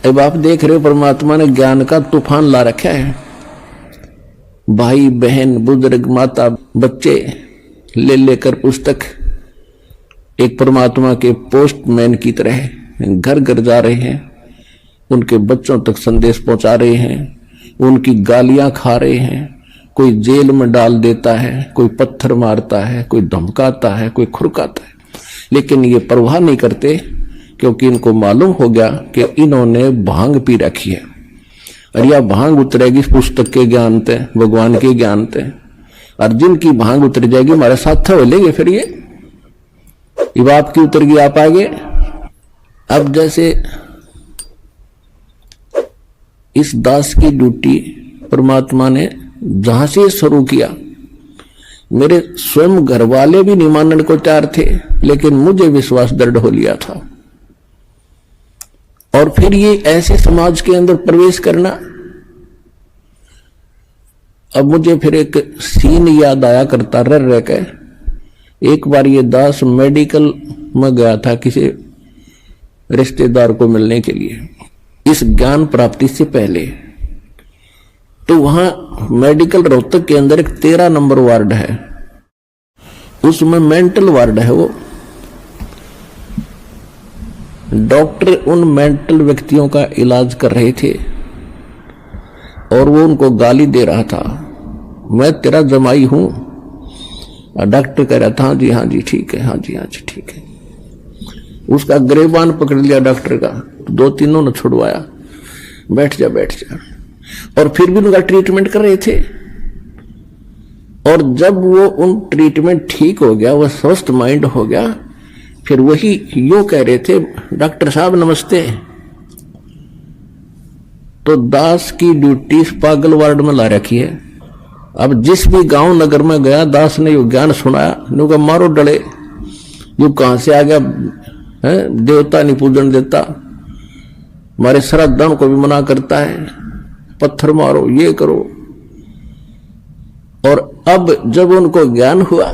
अब आप देख रहे हो परमात्मा ने ज्ञान का तूफान ला रखा है। भाई बहन बुजुर्ग माता बच्चे ले लेकर पुस्तक एक परमात्मा के पोस्टमैन की तरह घर घर जा रहे हैं, उनके बच्चों तक संदेश पहुंचा रहे हैं, उनकी गालियां खा रहे हैं। कोई जेल में डाल देता है, कोई पत्थर मारता है, कोई धमकाता है, कोई खुरकाता है, लेकिन ये परवाह नहीं करते क्योंकि इनको मालूम हो गया कि इन्होंने भांग पी रखी है और यह भांग उतरेगी पुस्तक के ज्ञान ते, भगवान के ज्ञान ते। और जिनकी भांग उतर जाएगी हमारे साथ हो लेंगे। फिर ये बाप की उतर गई, आप आगे। अब जैसे इस दास की ड्यूटी परमात्मा ने जहां से शुरू किया, मेरे स्वयं घर वाले भी नहीं मानने को तैयार थे, लेकिन मुझे विश्वास दृढ़ हो लिया था। और फिर ये ऐसे समाज के अंदर प्रवेश करना, अब मुझे फिर एक सीन याद आया करता रह के। एक बार ये दास मेडिकल में गया था किसी रिश्तेदार को मिलने के लिए, इस ज्ञान प्राप्ति से पहले। तो वहां मेडिकल रोहतक के अंदर एक 13 नंबर वार्ड है, उसमें मेंटल वार्ड है। वो डॉक्टर उन मेंटल व्यक्तियों का इलाज कर रहे थे और वो उनको गाली दे रहा था, मैं तेरा जमाई हूं। डॉक्टर कह रहा था हाँ जी ठीक है, हाँ जी ठीक है। उसका गिरबान पकड़ लिया डॉक्टर का, 2-3 ने छुड़वाया, बैठ जा। और फिर भी उनका ट्रीटमेंट कर रहे थे। और जब वो उन ट्रीटमेंट ठीक हो गया, वो स्वस्थ माइंड हो गया, फिर वही यो कह रहे थे, डॉक्टर साहब नमस्ते। तो दास की ड्यूटी पागल वार्ड में ला रखी है। अब जिस भी गांव नगर में गया, दास ने यो ज्ञान सुनाया, नुका मारो डले, यू कहां से आ गया है, देवता नहीं पूजन देता, हमारे श्राद्धों को भी मना करता है, पत्थर मारो, ये करो। और अब जब उनको ज्ञान हुआ,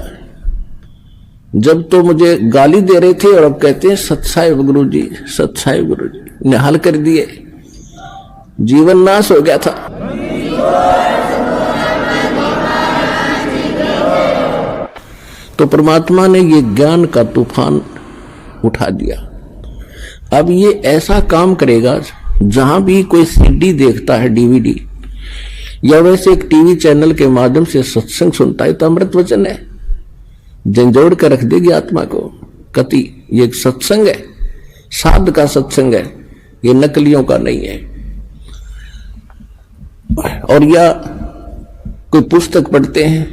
जब तो मुझे गाली दे रहे थे और अब कहते हैं सत्साहिब गुरुजी, सत्साहिब गुरुजी, निहाल कर दिए, जीवन नाश हो गया था। तो परमात्मा ने ये ज्ञान का तूफान उठा दिया। अब ये ऐसा काम करेगा, जहां भी कोई सीडी देखता है, डीवीडी, या वैसे एक टीवी चैनल के माध्यम से सत्संग सुनता है, तो अमृत वचन है, झंझोड़ कर रख देगी आत्मा को। कति ये एक सत्संग है, साध का सत्संग है, ये नकलियों का नहीं है। और या कोई पुस्तक पढ़ते हैं,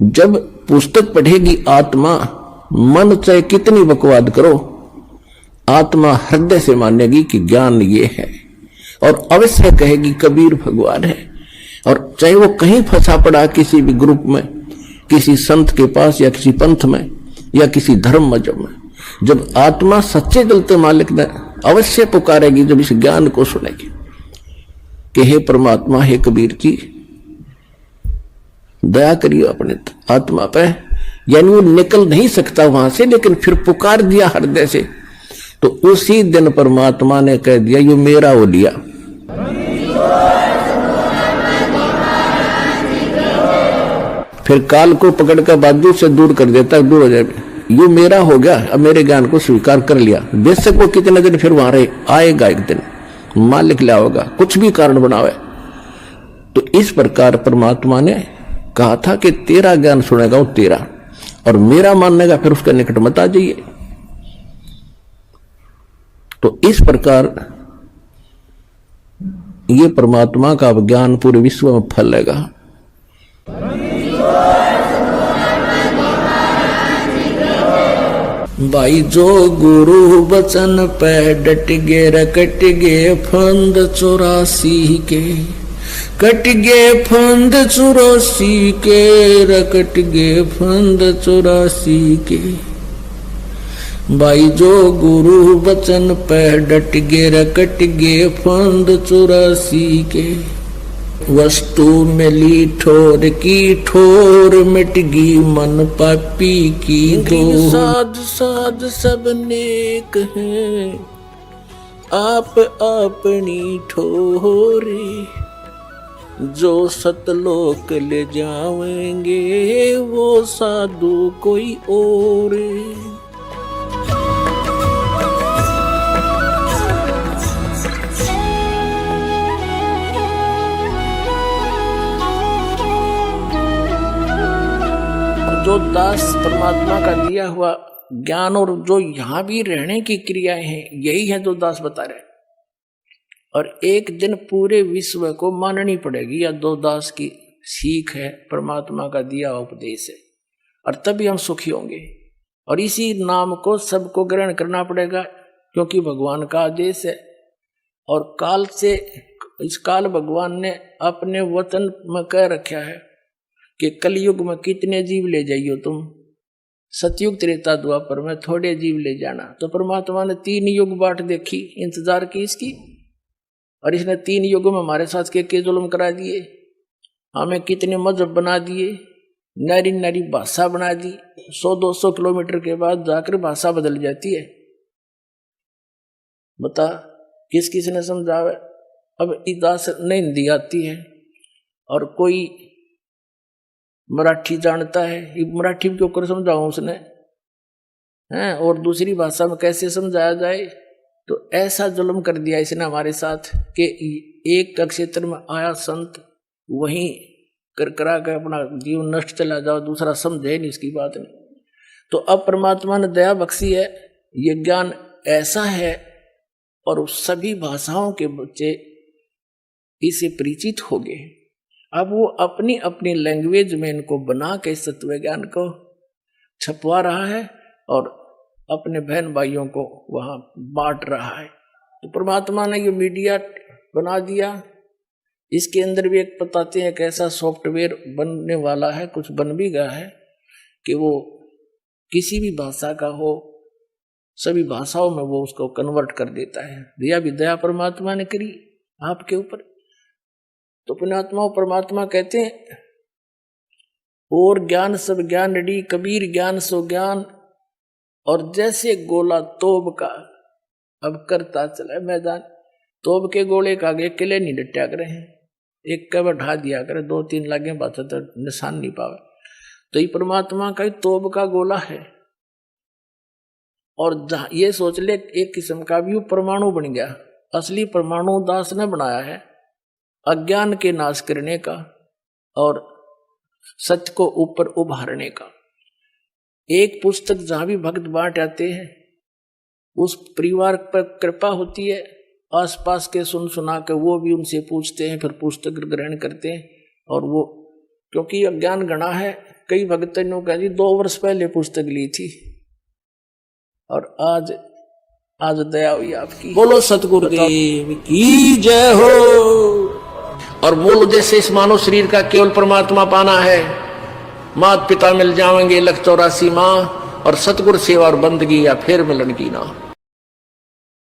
जब पुस्तक पढ़ेगी आत्मा, मन चाहे कितनी बकवाद करो, आत्मा हृदय से मानेगी कि ज्ञान ये है और अवश्य कहेगी कबीर भगवान है। और चाहे वो कहीं फंसा पड़ा किसी भी ग्रुप में, किसी संत के पास या किसी पंथ में या किसी धर्म मजहब में, जब आत्मा सच्चे दिल से मालिक ने अवश्य पुकारेगी, जब इस ज्ञान को सुनेगी कि हे परमात्मा, हे कबीर जी, दया करिए अपने आत्मा पे। यानी वो निकल नहीं सकता वहां से, लेकिन फिर पुकार दिया हृदय से, तो उसी दिन परमात्मा ने कह दिया ये मेरा हो लिया। फिर काल को पकड़ कर बाजू से दूर कर देता, दूर हो जाए, ये मेरा हो गया, अब मेरे ज्ञान को स्वीकार कर लिया। बेशक वो कितने दिन फिर वहां रहे, आएगा एक दिन, मालिक लिया होगा, कुछ भी कारण बनावे। तो इस प्रकार परमात्मा ने कहा था कि तेरा ज्ञान सुनेगा वो तेरा, और मेरा मानने का फिर उसके निकट मत आ जाइए। तो इस प्रकार ये परमात्मा का ज्ञान पूरे विश्व में फैलेगा। भाई जो गुरु वचन पे डट गे, रकट गे फंद 84 के, कट गे फंद 84 के, रकट गे फंद 84 के। भाई जो गुरु वचन पे डट गे, रकट गे फंद 84 के। वस्तु मिली ठोर की ठोर, मिट गई मन पापी की दो। साध साध सब नेक हैं, आप अपनी ठोरी जो सतलोक ले जाएंगे वो साधु कोई और। जो दास परमात्मा का दिया हुआ ज्ञान और जो यहां भी रहने की क्रियाएं हैं, यही है जो दास बता रहे। और एक दिन पूरे विश्व को माननी पड़ेगी या दो दास की सीख है, परमात्मा का दिया उपदेश है, और तभी हम सुखी होंगे। और इसी नाम को सबको ग्रहण करना पड़ेगा, क्योंकि भगवान का आदेश है। और काल से इस काल भगवान ने अपने वचन में कह रखा है कि कलयुग में कितने जीव ले जाइयो तुम, सतयुग त्रेता द्वापर में थोड़े जीव ले जाना। तो परमात्मा ने 3 युग बाट देखी, इंतजार की इसकी, और इसने 3 युगों में हमारे साथ के जुल्म करा दिए, हमें कितने मजहब बना दिए, नरी नरी भाषा बना दी। 100-200 किलोमीटर के बाद जाकर भाषा बदल जाती है। बता किस किस ने समझावे। अब इदास नहीं हिंदी आती है और कोई मराठी जानता है, मराठी क्यों कर समझाऊं उसने हैं, और दूसरी भाषा में कैसे समझाया जाए। तो ऐसा जुल्म कर दिया इसने हमारे साथ कि एक क्षेत्र में आया संत वहीं कर करा के अपना जीवन नष्ट चला जाओ, दूसरा समझे नहीं इसकी बात नहीं। तो अब परमात्मा ने दया बख्शी है, ये ज्ञान ऐसा है और सभी भाषाओं के बच्चे इसे परिचित हो गए। अब वो अपनी अपनी लैंग्वेज में इनको बना के तत्व ज्ञान को छपवा रहा है और अपने बहन भाइयों को वहां बांट रहा है। तो परमात्मा ने ये मीडिया बना दिया। इसके अंदर भी एक बताते हैं कि ऐसा सॉफ्टवेयर बनने वाला है, कुछ बन भी गया है, कि वो किसी भी भाषा का हो सभी भाषाओं में वो उसको कन्वर्ट कर देता है। दिया भी दया परमात्मा ने करी आपके ऊपर। तो पुण्यात्मा परमात्मा कहते हैं और ज्ञान सब ज्ञान डी, कबीर ज्ञान सो ज्ञान। और जैसे गोला तोब का अब करता चला मैदान, तोब के गोले का आगे किले नहीं डटया करे हैं, एक का बढ़ा दिया करे, 2-3 लगे बात तो निशान नहीं पावे। तो ये परमात्मा का ही तोब का गोला है। और ये सोच ले एक किस्म का भी परमाणु बन गया। असली परमाणु दास ने बनाया है अज्ञान के नाश करने का और सत्य को ऊपर उभारने का। एक पुस्तक जहां भी भक्त बांट आते हैं उस परिवार पर कृपा होती है, आसपास के सुन सुना के वो भी उनसे पूछते हैं, फिर पुस्तक ग्रहण करते हैं। और वो क्योंकि अज्ञान गणा है, कई भक्त ने कहा जी 2 वर्ष पहले पुस्तक ली थी और आज दया हुई आपकी। बोलो सतगुरुदेव की जय हो। और मूल उद्देश्य इस मानव शरीर का केवल परमात्मा पाना है। माता पिता मिल जाएंगे 184 माँ, और सतगुरु सेवा और बंदगी या फिर मिलन की ना।